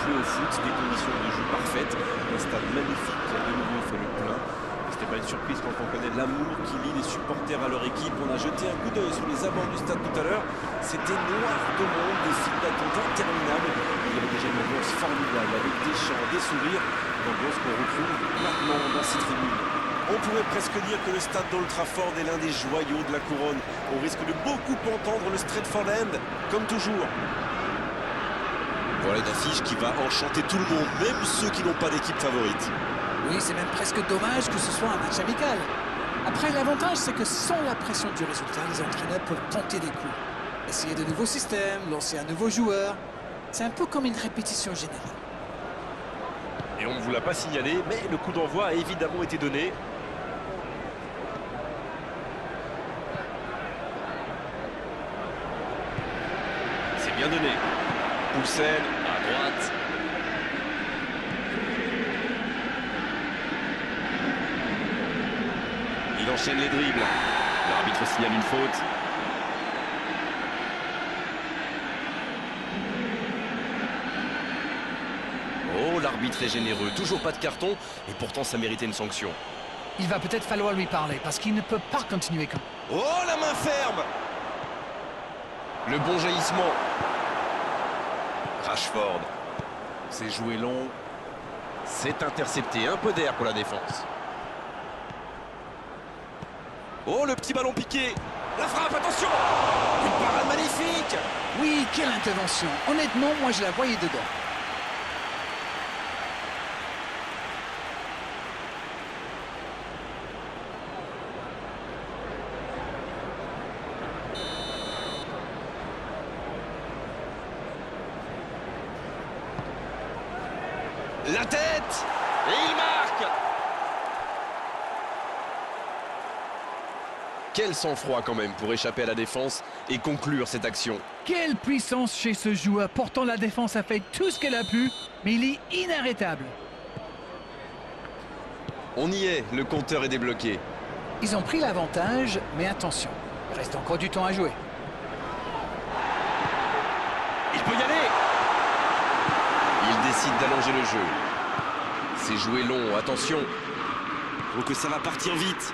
jouer au foot, des conditions de jeu parfaites, un stade magnifique qui a de nouveau fait le plein. C'était pas une surprise quand on connaît l'amour qui lie les supporters à leur équipe. On a jeté un coup d'œil sur les abords du stade tout à l'heure. C'était noir de monde, des files d'attente interminables. Il y avait déjà une ambiance formidable avec des chants, des sourires, l'ambiance qu'on retrouve maintenant dans ces tribunes. On pourrait presque dire que le stade d'Old Trafford est l'un des joyaux de la couronne. On risque de beaucoup entendre le Stretford End, comme toujours. Voilà une affiche qui va enchanter tout le monde, même ceux qui n'ont pas d'équipe favorite. Oui, c'est même presque dommage que ce soit un match amical. Après, l'avantage, c'est que sans la pression du résultat, les entraîneurs peuvent tenter des coups. Essayer de nouveaux systèmes, lancer un nouveau joueur. C'est un peu comme une répétition générale. Et on ne vous l'a pas signalé, mais le coup d'envoi a évidemment été donné. C'est bien donné. Poulsen à droite. Il enchaîne les dribbles. L'arbitre signale une faute. Oh, l'arbitre est généreux. Toujours pas de carton. Et pourtant, ça méritait une sanction. Il va peut-être falloir lui parler parce qu'il ne peut pas continuer comme... Oh, la main ferme! Le bon jaillissement. Rashford. C'est joué long. C'est intercepté. Un peu d'air pour la défense. Oh, le petit ballon piqué. La frappe, attention! Une parade magnifique! Oui, quelle intervention! Honnêtement, moi je la voyais dedans. La tête! Et il marque! Quel sang-froid quand même pour échapper à la défense et conclure cette action. Quelle puissance chez ce joueur! Pourtant la défense a fait tout ce qu'elle a pu, mais il est inarrêtable. On y est, le compteur est débloqué. Ils ont pris l'avantage, mais attention, il reste encore du temps à jouer. Il peut y aller! Il décide d'allonger le jeu. C'est joué long, attention. Donc que ça va partir vite.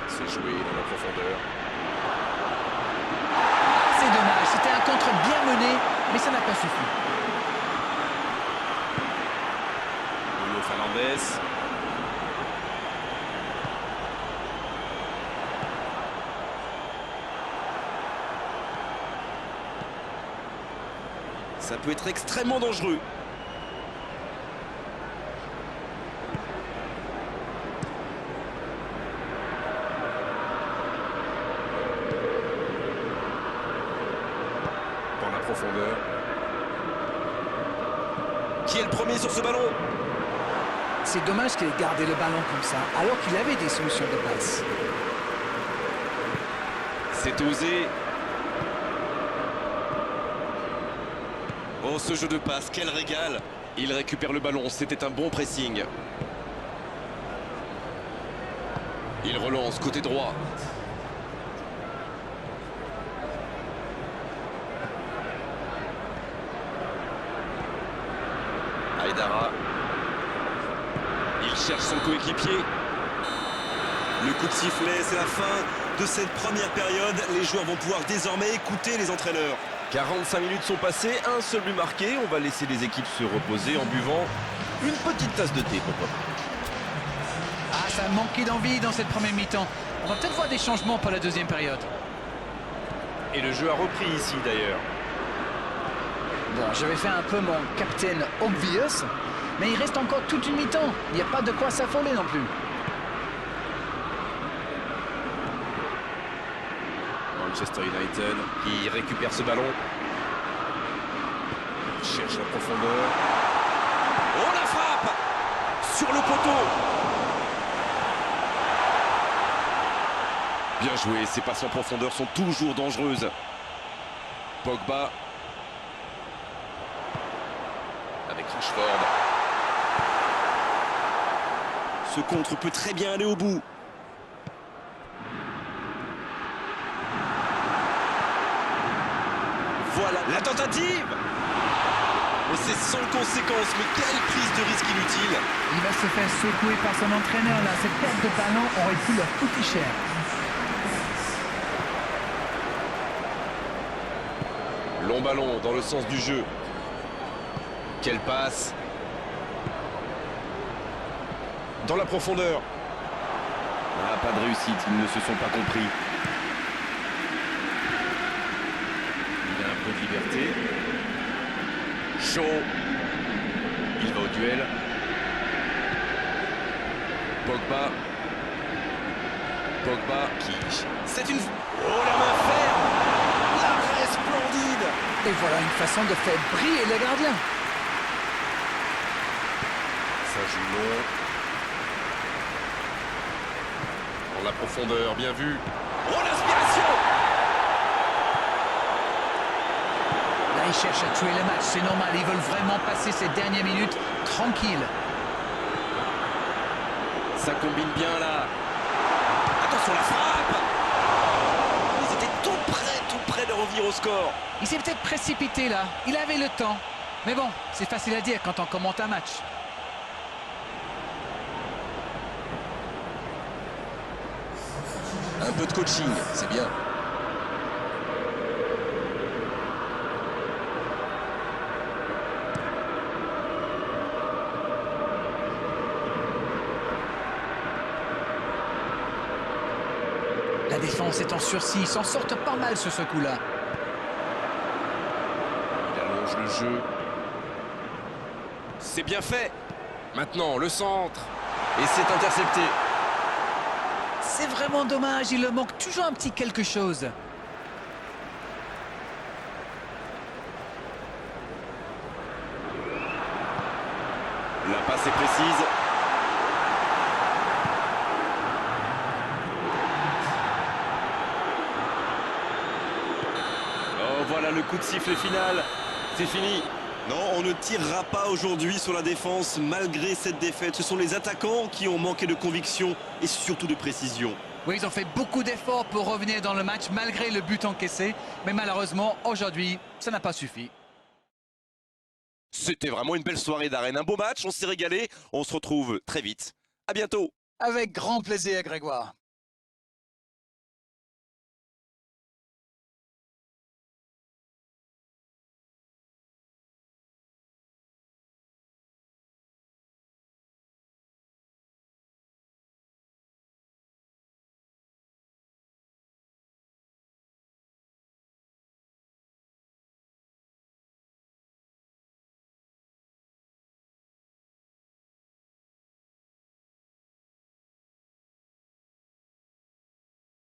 C'est joué dans la profondeur. C'est dommage, c'était un contre bien mené, mais ça n'a pas suffi. Bruno Fernandes. Ça peut être extrêmement dangereux. Dans la profondeur. Qui est le premier sur ce ballon? C'est dommage qu'il ait gardé le ballon comme ça, alors qu'il avait des solutions de passe. C'est osé. Oh, ce jeu de passe, quel régal! Il récupère le ballon, c'était un bon pressing. Il relance côté droit. Aïdara. Il cherche son coéquipier. Le coup de sifflet, c'est la fin de cette première période. Les joueurs vont pouvoir désormais écouter les entraîneurs. 45 minutes sont passées, un seul but marqué. On va laisser les équipes se reposer en buvant une petite tasse de thé, pourquoi pas. Ah, ça a manqué d'envie dans cette première mi-temps. On va peut-être voir des changements pour la deuxième période. Et le jeu a repris ici d'ailleurs. Bon, j'avais fait un peu mon captain obvious, mais il reste encore toute une mi-temps. Il n'y a pas de quoi s'affoler non plus. Manchester United qui récupère ce ballon. Cherche la profondeur. Oh, la frappe! Sur le poteau! Bien joué, ces passes en profondeur sont toujours dangereuses. Pogba. Avec Rashford. Ce contre peut très bien aller au bout. Voilà la tentative. Oh, c'est sans conséquence, mais quelle prise de risque inutile. Il va se faire secouer par son entraîneur là. Cette perte de ballon aurait pu leur coûter cher. Long ballon dans le sens du jeu. Quelle passe. Dans la profondeur. Ah, pas de réussite, ils ne se sont pas compris. Il a un peu de liberté. Chaud. Il va au duel. Pogba. Pogba qui... C'est une... Oh, la main ferme. L'arrêt splendide. Et voilà une façon de faire briller le gardien. Ça joue long. Dans la profondeur, bien vu. Oh, l'inspiration. Là, ils cherchent à tuer le match. C'est normal. Ils veulent vraiment passer ces dernières minutes tranquilles. Ça combine bien là. Attention la frappe. Ils étaient tout près de revenir au score. Il s'est peut-être précipité là. Il avait le temps. Mais bon, c'est facile à dire quand on commente un match. Un peu de coaching, c'est bien. La défense est en sursis. Ils s'en sortent pas mal sur ce coup-là. Il allonge le jeu. C'est bien fait. Maintenant, le centre. Et c'est intercepté. C'est vraiment dommage. Il leur manque toujours un petit quelque chose. La passe est précise. Oh, voilà le coup de sifflet final. C'est fini. Non, on ne tirera pas aujourd'hui sur la défense malgré cette défaite. Ce sont les attaquants qui ont manqué de conviction et surtout de précision. Oui, ils ont fait beaucoup d'efforts pour revenir dans le match malgré le but encaissé. Mais malheureusement, aujourd'hui, ça n'a pas suffi. C'était vraiment une belle soirée d'arène. Un beau match, on s'est régalé. On se retrouve très vite. À bientôt. Avec grand plaisir, Grégoire.